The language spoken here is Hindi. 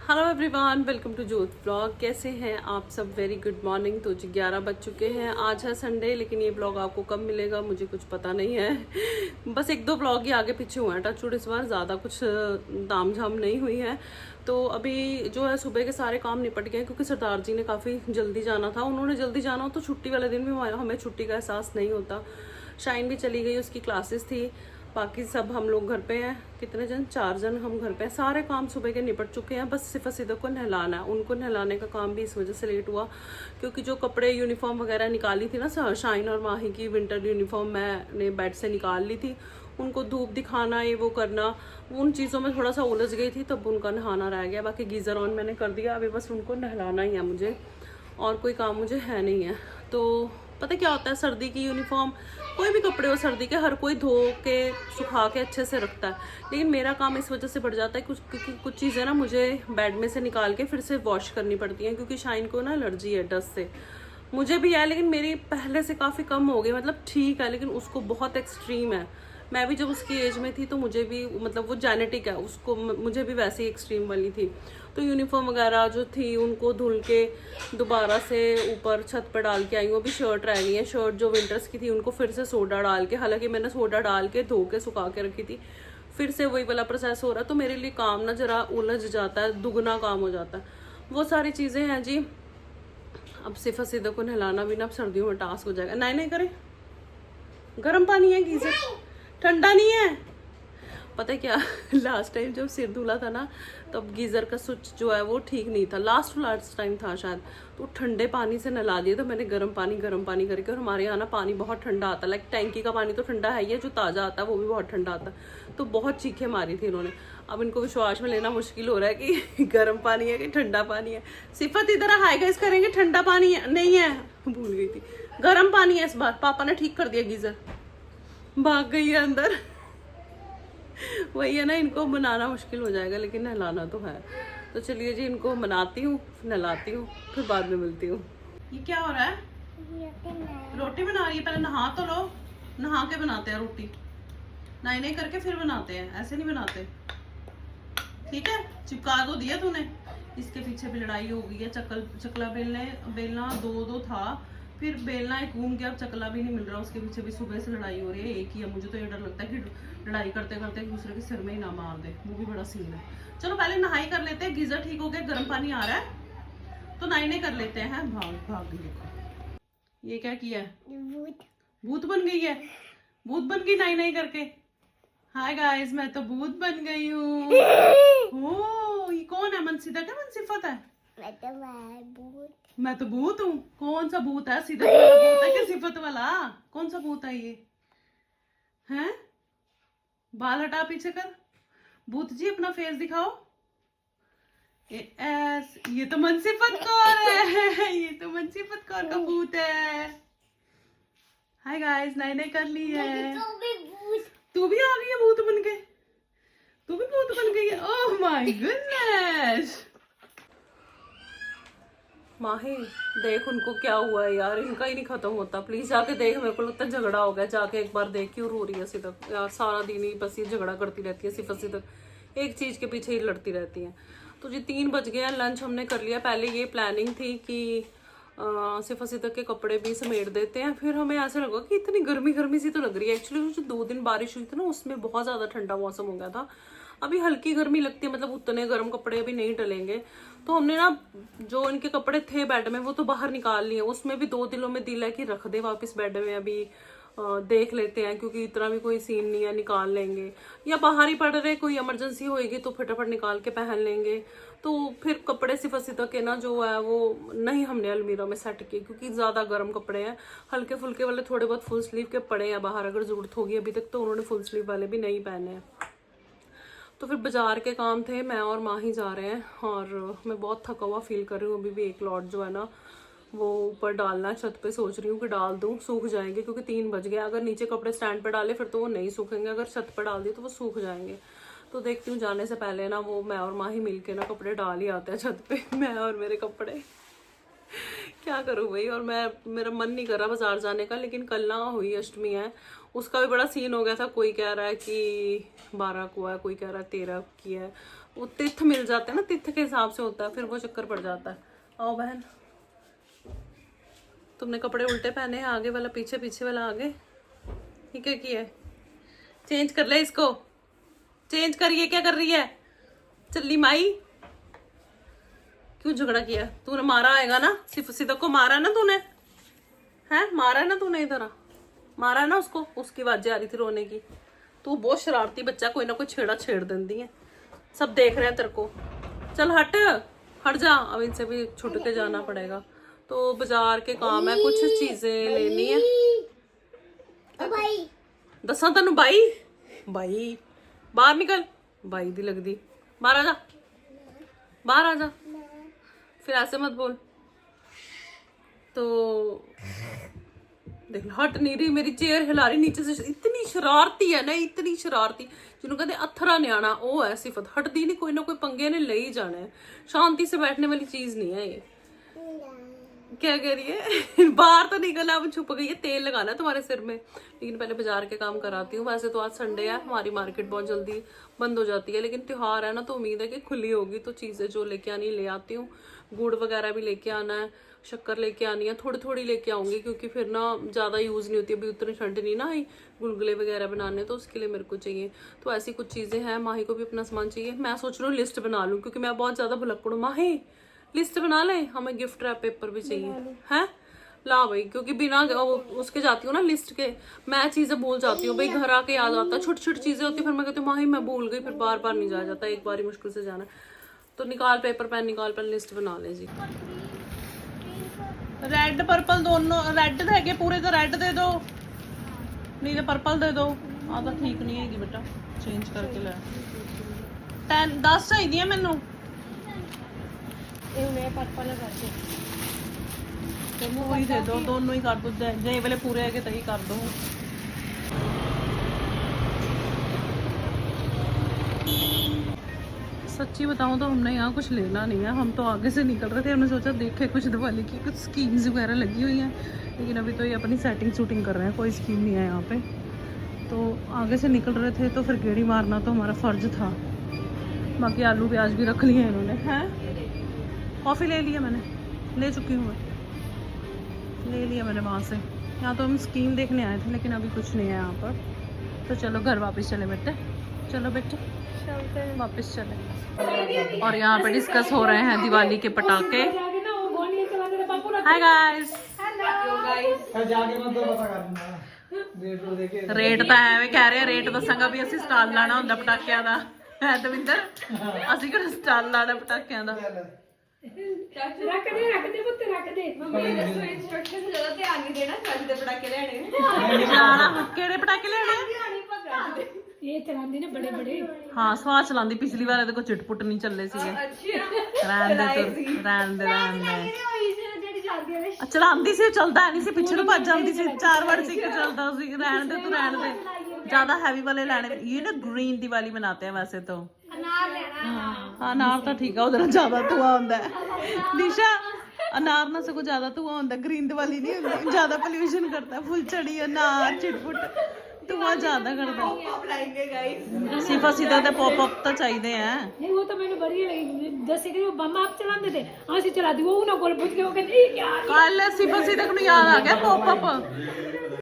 हेलो एवरीवन, वेलकम टू जोत ब्लॉग। कैसे हैं आप सब? Very good morning. तो जी 11 बज चुके हैं। आज है संडे, लेकिन ये ब्लॉग आपको कब मिलेगा मुझे कुछ पता नहीं है। बस एक दो ब्लॉग ही आगे पीछे हुआ है टचवुड, इस बार ज़्यादा कुछ ताम झाम नहीं हुई है। तो अभी जो है सुबह के सारे काम निपट गए, क्योंकि सरदार जी ने काफ़ी जल्दी जाना था। उन्होंने जल्दी जाना हो तो छुट्टी वाले दिन भी हमें छुट्टी का एहसास नहीं होता। शाइन भी चली गई, उसकी क्लासेस थी। बाकी सब हम लोग घर पे हैं। कितने जन? 4 जन हम घर पे हैं। सारे काम सुबह के निपट चुके हैं, बस सिर्फ सीधा को नहलाना है। उनको नहलाने का काम भी इस वजह से लेट हुआ क्योंकि जो कपड़े यूनिफॉर्म वगैरह निकाली थी ना, शाइन और माही की विंटर यूनिफॉर्म मैंने बेड से निकाल ली थी। उनको धूप दिखाना, ये वो करना, उन चीज़ों में थोड़ा सा उलझ गई थी, तब उनका नहाना रह गया। बाकी गीज़र ऑन मैंने कर दिया, अभी बस उनको नहलाना ही है मुझे, और कोई काम मुझे है नहीं है। तो पता क्या होता है, सर्दी की यूनिफॉर्म, कोई भी कपड़े हो सर्दी के, हर कोई धो के सुखा के अच्छे से रखता है। लेकिन मेरा काम इस वजह से बढ़ जाता है क्योंकि कुछ चीज़ें ना मुझे बेड में से निकाल के फिर से वॉश करनी पड़ती हैं, क्योंकि शाइन को ना एलर्जी है डस्ट से। मुझे भी है, लेकिन मेरी पहले से काफ़ी कम हो गई, मतलब ठीक है, लेकिन उसको बहुत एक्सट्रीम है। मैं भी जब उसकी एज में थी तो मुझे भी, मतलब वो जेनेटिक है, उसको मुझे भी वैसे ही एक्सट्रीम वाली थी। तो यूनिफॉर्म वगैरह जो थी उनको धुल के दोबारा से ऊपर छत पर डाल के आई हूँ। अभी शर्ट रह गई है, शर्ट जो विंटर्स की थी उनको फिर से सोडा डाल के, हालांकि मैंने सोडा डाल के धो के सुखा के रखी थी, फिर से वही वाला प्रोसेस हो रहा है। तो मेरे लिए काम ना जरा उलझ जाता है, दुगना काम हो जाता है। वो सारी चीज़ें हैं जी। अब सिर्फ सीधा को नहलाना भी ना अब सर्दियों में टास्क हो जाएगा। नहीं नहीं करें, गर्म पानी है, गीजर ठंडा नहीं है। पता है क्या, लास्ट टाइम जब सिर धुला था ना, तब गीज़र का स्विच जो है वो ठीक नहीं था। लास्ट टाइम था शायद, तो ठंडे पानी से नहला दिया। तो मैंने गर्म पानी करके, और हमारे यहाँ ना पानी बहुत ठंडा आता है, लाइक टैंकी का पानी तो ठंडा है ही है, जो ताज़ा आता है वो भी बहुत ठंडा आता है। तो बहुत चीखें मारी थी इन्होंने। अब इनको विश्वास में लेना मुश्किल हो रहा है कि गर्म पानी है कि ठंडा पानी है। सिफत इधर हाय गाइस करेंगे, ठंडा पानी है नहीं है, भूल गई थी, गर्म पानी है इस बार। पापा ने ठीक कर दिया गीज़र, भाग गई है अंदर। वही है ना, इनको बनाना मुश्किल हो जाएगा, लेकिन नहलाना तो है। तो चलिए जी, इनको बनाती हूँ, नहलाती हूँ, फिर बाद में मिलती हूँ। ये क्या हो रहा है? रोटी बना रही है। पहले नहा तो लो, नहा के बनाते हैं रोटी। नहीं नहीं करके फिर बनाते हैं, ऐसे नहीं बनाते, ठीक है? चिपका दो दिया तूने। इसके पीछे भी लड़ाई हो गई है। चकला बेलना दो था, फिर बेलना एक घूम गया, अब चकला भी नहीं मिल रहा। उसके पीछे भी सुबह से लड़ाई हो रही है, एक ही है। मुझे तो ये डर लगता है कि लड़ाई करते करते एक दूसरे के सिर में ही ना मार दे, वो भी बड़ा सीन है। चलो पहले नहाई कर लेते हैं, गीजर ठीक हो गया, गर्म पानी आ रहा है तो नहाई कर लेते हैं। भाग गई देखो, ये क्या किया है? भूत बन गई है, भूत बन गई नहाई करके। हाय गाइस, मैं तो भूत बन गई हूँ। ओ, ये कौन है? मनसीदा क्या मनसिफत है? मैं तो भूत हूँ। कौन सा भूत है? सीधा वाला भूत है कि सिफत वाला? कौन सा भूत है ये? हैं? बाल हटा पीछे कर। भूत जी अपना फेस दिखाओ। ये तो मनसिफत कौर है। ये तो मनसिफत कौर का भूत है। हाय गाइस, नई कर ली है। तू भी आ गई है भूत बन के? तू भी भूत बन गई है? Oh my goodness. माही देख उनको क्या हुआ है यार, इनका ही नहीं खत्म होता। प्लीज जाके देख, मेरे को लगता है झगड़ा हो गया। जाके एक बार देख, क्यों रो रही है सिदक यार? सारा दिन ही बस ये झगड़ा करती रहती है, सिदक एक चीज के पीछे ही लड़ती रहती है। तो जी 3 बज गए हैं, लंच हमने कर लिया। पहले ये प्लानिंग थी कि सिदक के कपड़े भी समेट देते हैं, फिर हमें ऐसा लगा कि इतनी गर्मी सी तो लग रही है। एक्चुअली जो 2 दिन बारिश हुई थी ना, उसमें बहुत ज्यादा ठंडा मौसम हो गया था। अभी हल्की गर्मी लगती है, मतलब उतने गर्म कपड़े अभी नहीं डलेंगे। तो हमने ना जो इनके कपड़े थे बेड में वो तो बाहर निकाल लिए। उसमें भी 2 दिनों में दिल है कि रख दे वापस बेड में, अभी देख लेते हैं, क्योंकि इतना भी कोई सीन नहीं है, निकाल लेंगे। या बाहर ही पड़ रहे, कोई इमरजेंसी होएगी तो फटाफट निकाल के पहन लेंगे। तो फिर कपड़े सिफत के ना जो है वो नहीं हमने अलमीरा में सेट किए, क्योंकि ज़्यादा गर्म कपड़े हैं। हल्के फुल्के वाले थोड़े बहुत फुल स्लीव के पड़े हैं बाहर, अगर ज़रूरत होगी। अभी तक तो उन्होंने फुल स्लीव वाले भी नहीं पहने हैं। तो फिर बाजार के काम थे, मैं और माँ ही जा रहे हैं, और मैं बहुत थका हुआ फील कर रही हूँ। अभी भी एक लॉट जो है ना वो ऊपर डालना है, छत पे सोच रही हूँ कि डाल दूँ, सूख जाएंगे, क्योंकि 3 बज गए। अगर नीचे कपड़े स्टैंड पे डाले फिर तो वो नहीं सूखेंगे, अगर छत पर डाल दिए तो वो सूख जाएंगे। तो देखती हूँ, जाने से पहले ना वो मैं और माँ ही मिल के ना कपड़े डाल ही आते हैं छत पे। मैं और मेरे कपड़े क्या करूँ भाई। और मेरा मन नहीं कर रहा बाजार जाने का, लेकिन कल ना हुई अष्टमी है, उसका भी बड़ा सीन हो गया था। कोई कह रहा है कि 12 को है, कोई कह रहा है 13 की है। वो तिथ मिल जाते हैं ना, तिथ के हिसाब से होता है, फिर वो चक्कर पड़ जाता है। आओ बहन, तुमने कपड़े उल्टे पहने हैं, आगे वाला पीछे, पीछे वाला आगे। ये क्या किया है? चेंज कर ले इसको, चेंज कर। ये क्या कर रही है चल्ली माई? क्यों झगड़ा किया? तूने मारा आएगा ना, सिर्फ सिद्दक को मारा ना तूने, है मारा है ना तूने, इधर मारा है ना उसको, उसकी आवाजें आ रही थी रोने की। तू बहुत शरारती बच्चा, कोई ना कोई छेड़ा छेड़ देती है, सब देख रहे हैं तेरे को। चल हट हट जा, अब इनसे भी छुट के जाना पड़ेगा। तो बाजार के काम है, कुछ चीजें लेनी है। दसा तेनू बाई, बाई बाहर निकल, बाई दी लगदी, बाहर आ जा, बाहर आ जा, फिर ऐसे मत बोल। तो देख हट नहीं रही, मेरी चेयर हिला रही नीचे से। इतनी शरारती है ना, इतनी शरारती, जिन्होंने कहते अथरा न्याणा वो है सिफत। हटदी नहीं, कोई ना कोई पंगे ने ले ही जाना है, शांति से बैठने वाली चीज नहीं है ये। क्या कह रही है? बाहर तो निकल, अब छुप गई है। तेल लगाना है तुम्हारे सिर में, लेकिन पहले बाजार के काम कराती हूँ। वैसे तो आज संडे है, हमारी मार्केट बहुत जल्दी बंद हो जाती है, लेकिन त्योहार है ना, तो उम्मीद है कि खुली होगी, तो चीजें जो लेके आनी ले आती हूँ। गुड़ वगैरह भी लेके आना है, शक्कर लेके आनी है, थोड़ी थोड़ी लेके आऊंगी, क्योंकि फिर ना ज़्यादा यूज़ नहीं होती। अभी उतनी ठंड नहीं ना आई गुलगुले वगैरह बनाने, तो उसके लिए मेरे को चाहिए। तो ऐसी कुछ चीज़ें हैं। माही को भी अपना सामान चाहिए। मैं सोच रही हूँ लिस्ट बना लूँ, क्योंकि मैं बहुत ज़्यादा भुलक्कड़ हूँ। माही लिस्ट बना ले, हमें गिफ्ट रैप पेपर भी चाहिए है, ला भाई, क्योंकि बिना उसके जाती हूँ ना लिस्ट के, मैं चीज़ें भूल जाती हूँ। भाई घर आके याद आता है, छोटी छोटी चीज़ें होती है, फिर मैं कहती हूँ माही मैं भूल गई, फिर बार बार नहीं जाया जाता, एक बार ही मुश्किल से जाना। तो निकाल पेपर पेन, निकाल पेन, लिस्ट बना ले जी। रेड पर्पल दोनों, रेड है पूरे, तो रेड दे दो, नहीं तो पर्पल दे दो। तो ठीक नहीं हैगी बेटा, चेंज करके ले। 10 चाहिए मैनू, पूरी दे दो, दोनों ही कर दो, जे वाले पूरे है तो ही कर दो। सच्ची बताऊं तो हमने यहाँ कुछ लेना नहीं है, हम तो आगे से निकल रहे थे। हमने सोचा देखे कुछ दिवाली की कुछ स्कीम्स वगैरह लगी हुई हैं, लेकिन अभी तो ये अपनी सेटिंग शूटिंग कर रहे हैं, कोई स्कीम नहीं है यहाँ पे। तो आगे से निकल रहे थे, तो फिर गेड़ी मारना तो हमारा फ़र्ज था। बाकी आलू प्याज भी रख लिए इन्होंने, हैं। कॉफ़ी ले लिया मैंने, ले चुकी हूँ मैं, ले लिया मैंने वहाँ से। यहाँ तो हम स्कीम देखने आए थे, लेकिन अभी कुछ नहीं है यहाँ पर। तो चलो घर वापस चले बेटे, चलो बेटे वापस चले। और यहाँ पे डिस्कस हो रहे हैं दिवाली के पटाखे। हाय गाइस, रेट तो है वे कह रहे हैं, रेट दसांगा भी असि स्टाल लाना हुंदा पटाखियां दा, है दविंदर? असि किहड़ा स्टाल लाना पटाखियां दा? रख दे पुत्त, रख दे। मम्मी ने दसो इंस्ट्रक्शन से ज्यादा ध्यान नहीं देना, चल दे पटाखे लेने। लाना केड़े पटाखे लेने? ये चलांदी ने बड़े बड़े, हाँ स्वाह चलांदी। पिछली बार देखो चिटपुट नहीं चले सीगे। रहन दे चलांदी सी, चलदा नहीं सी, पिछे ਨੂੰ ਭੱਜ ਜਾਂਦੀ ਸੀ, 4 ਵਾਰ सिख चलता सी। रहन दे, तू रहन दे, ज्यादा हैवी वाले लेने। ये ना ग्रीन दिवाली मनाते हैं वैसे तो, अनार लेना। हाँ अनार तो ठीक है, उधर ज्यादा धुआं होता है। निशा अनार ना सगों ज्यादा धुआं होता, ग्रीन दिवाली नहीं होती, ज्यादा पोल्यूशन करता। फुलझड़ी अनार चिटपुट धुआं ज्यादा करता। सिर्फ ਅਸੀਂ ਤਾਂ पॉप अप तो चाहिए हैं। नहीं वो तो मैंने बढ़िया लगी, जैसे कि वो बम आप चलाते थे, ਅਸੀਂ चला दी। वो ना गोल पूछ के वो कहते क्या कल सिर्फ ਅਸੀਂ तक ਨੂੰ याद आ गया पॉप अप।